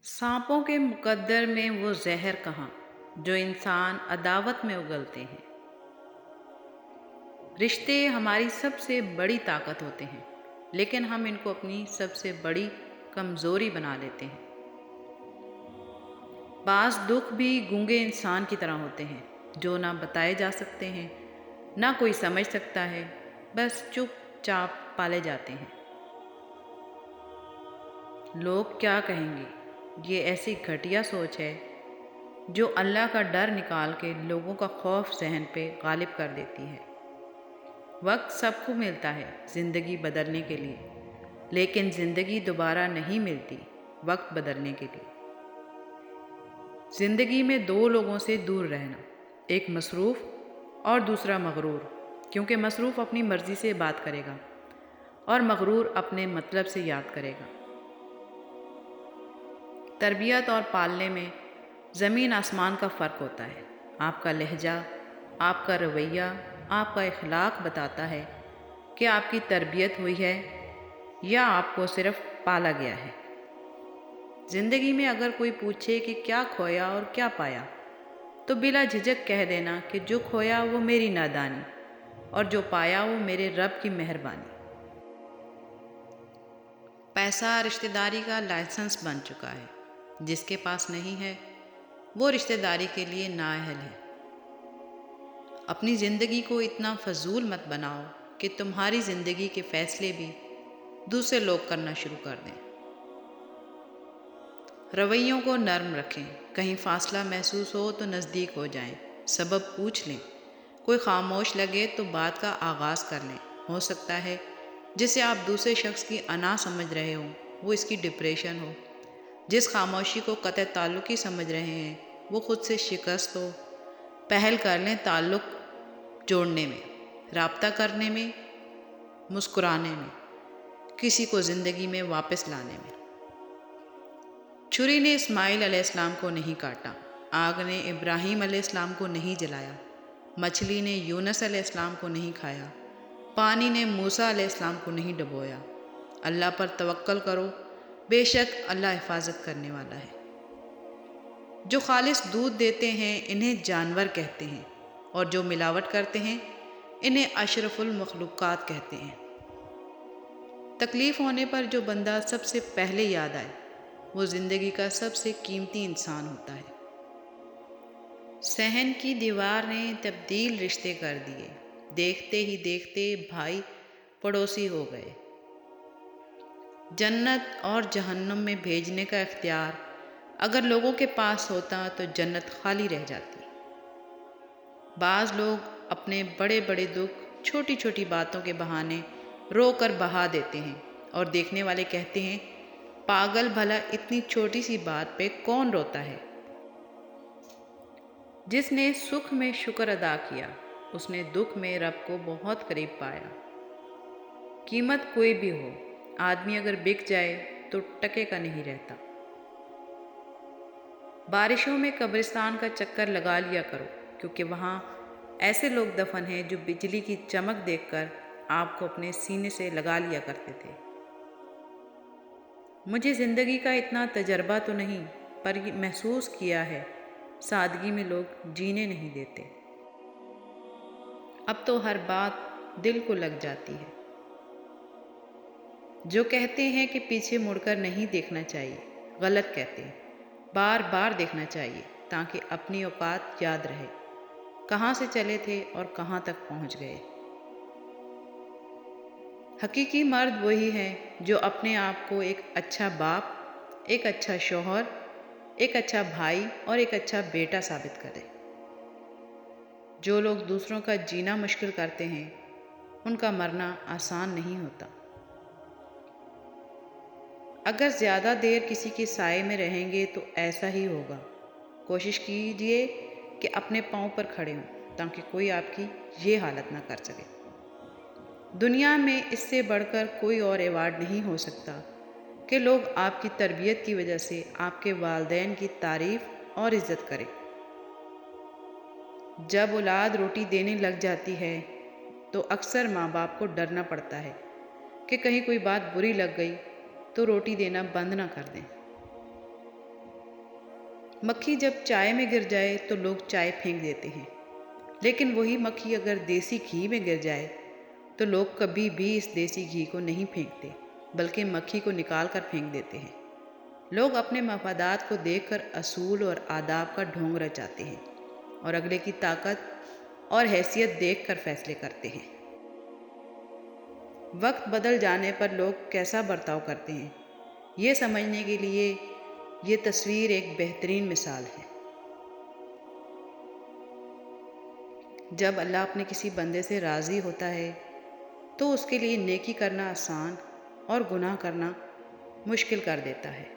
सांपों के मुकद्दर में वो जहर कहाँ जो इंसान अदावत में उगलते हैं। रिश्ते हमारी सबसे बड़ी ताकत होते हैं, लेकिन हम इनको अपनी सबसे बड़ी कमज़ोरी बना लेते हैं। बाज़ दुख भी गूंगे इंसान की तरह होते हैं, जो ना बताए जा सकते हैं, ना कोई समझ सकता है, बस चुपचाप पाले जाते हैं। लोग क्या कहेंगे, ये ऐसी घटिया सोच है जो अल्लाह का डर निकाल के लोगों का खौफ जहन पे गालिब कर देती है। वक्त सबको मिलता है ज़िंदगी बदलने के लिए, लेकिन ज़िंदगी दोबारा नहीं मिलती वक्त बदलने के लिए। ज़िंदगी में दो लोगों से दूर रहना, एक मसरूफ़ और दूसरा मगरूर, क्योंकि मसरूफ़ अपनी मर्ज़ी से बात करेगा और मगरूर अपने मतलब से याद करेगा। तरबियत और पालने में ज़मीन आसमान का फ़र्क होता है। आपका लहजा, आपका रवैया, आपका इखलाक बताता है कि आपकी तरबियत हुई है या आपको सिर्फ पाला गया है। ज़िंदगी में अगर कोई पूछे कि क्या खोया और क्या पाया, तो बिला झिझक कह देना कि जो खोया वो मेरी नादानी और जो पाया वो मेरे रब की मेहरबानी। पैसा रिश्तेदारी का लाइसेंस बन चुका है। जिसके पास नहीं है वो रिश्तेदारी के लिए नाअहल है। अपनी ज़िंदगी को इतना फजूल मत बनाओ कि तुम्हारी ज़िंदगी के फ़ैसले भी दूसरे लोग करना शुरू कर दें। रवैयों को नर्म रखें, कहीं फासला महसूस हो तो नज़दीक हो जाएं, सबब पूछ लें, कोई खामोश लगे तो बात का आगाज़ कर लें। हो सकता है जिसे आप दूसरे शख्स की अना समझ रहे हो वो इसकी डिप्रेशन हो, जिस खामोशी को कतई ताल्लुक़ समझ रहे हैं वो खुद से शिकस्त हो। पहल कर लें ताल्लुक़ जोड़ने में, राब्ता करने में, मुस्कुराने में, किसी को ज़िंदगी में वापस लाने में। छुरी ने इस्माइल अलैहिस्सलाम को नहीं काटा, आग ने इब्राहीम अलैहिस्सलाम को नहीं जलाया, मछली ने यूनुस अलैहिस्सलाम को नहीं खाया, पानी ने मूसा अलैहिस्सलाम को नहीं डुबोया। अल्लाह पर तवक्कल करो, बेशक अल्लाह हिफाजत करने वाला है। जो खालिस दूध देते हैं इन्हें जानवर कहते हैं, और जो मिलावट करते हैं इन्हें अशरफुल मखलूक़ात कहते हैं। तकलीफ़ होने पर जो बंदा सबसे पहले याद आए वो ज़िंदगी का सबसे कीमती इंसान होता है। सहन की दीवार ने तब्दील रिश्ते कर दिए, देखते ही देखते भाई पड़ोसी हो गए। जन्नत और जहन्नुम में भेजने का इख्तियार अगर लोगों के पास होता तो जन्नत खाली रह जाती। बाज़ लोग अपने बड़े बड़े दुख छोटी छोटी बातों के बहाने रो कर बहा देते हैं और देखने वाले कहते हैं, पागल, भला इतनी छोटी सी बात पे कौन रोता है। जिसने सुख में शुक्र अदा किया उसने दुख में रब को बहुत करीब पाया। कीमत कोई भी हो, आदमी अगर बिक जाए तो टके का नहीं रहता। बारिशों में कब्रिस्तान का चक्कर लगा लिया करो, क्योंकि वहाँ ऐसे लोग दफन हैं जो बिजली की चमक देखकर आपको अपने सीने से लगा लिया करते थे। मुझे ज़िंदगी का इतना तजर्बा तो नहीं, पर ये महसूस किया है सादगी में लोग जीने नहीं देते। अब तो हर बात दिल को लग जाती है। जो कहते हैं कि पीछे मुड़कर नहीं देखना चाहिए, गलत कहते हैं। बार बार देखना चाहिए ताकि अपनी औकात याद रहे, कहाँ से चले थे और कहाँ तक पहुँच गए। हकीकी मर्द वही है जो अपने आप को एक अच्छा बाप, एक अच्छा शौहर, एक अच्छा भाई और एक अच्छा बेटा साबित करे। जो लोग दूसरों का जीना मुश्किल करते हैं उनका मरना आसान नहीं होता। अगर ज़्यादा देर किसी के साए में रहेंगे तो ऐसा ही होगा। कोशिश कीजिए कि अपने पाँव पर खड़े हों ताकि कोई आपकी ये हालत ना कर सके। दुनिया में इससे बढ़कर कोई और एवार्ड नहीं हो सकता कि लोग आपकी तरबियत की वजह से आपके वालिदैन की तारीफ़ और इज़्ज़त करें। जब औलाद रोटी देने लग जाती है तो अक्सर माँ बाप को डरना पड़ता है कि कहीं कोई बात बुरी लग गई तो रोटी देना बंद ना कर दें। مکھی جب چائے میں گر جائے تو لوگ چائے پھینک دیتے ہیں، لیکن وہی مکھی اگر دیسی گھی میں گر جائے تو لوگ کبھی بھی اس دیسی گھی کو نہیں پھینکتے، بلکہ مکھی کو نکال کر پھینک دیتے ہیں۔ لوگ اپنے مفادات کو دیکھ کر اصول اور آداب کا ڈھونگ رچاتے ہیں اور اگلے کی طاقت اور حیثیت دیکھ کر فیصلے کرتے ہیں۔ وقت بدل جانے پر لوگ کیسا برتاؤ کرتے ہیں، یہ سمجھنے کے لیے یہ تصویر ایک بہترین مثال ہے۔ جب اللہ اپنے کسی بندے سے راضی ہوتا ہے تو اس کے لیے نیکی کرنا آسان اور گناہ کرنا مشکل کر دیتا ہے۔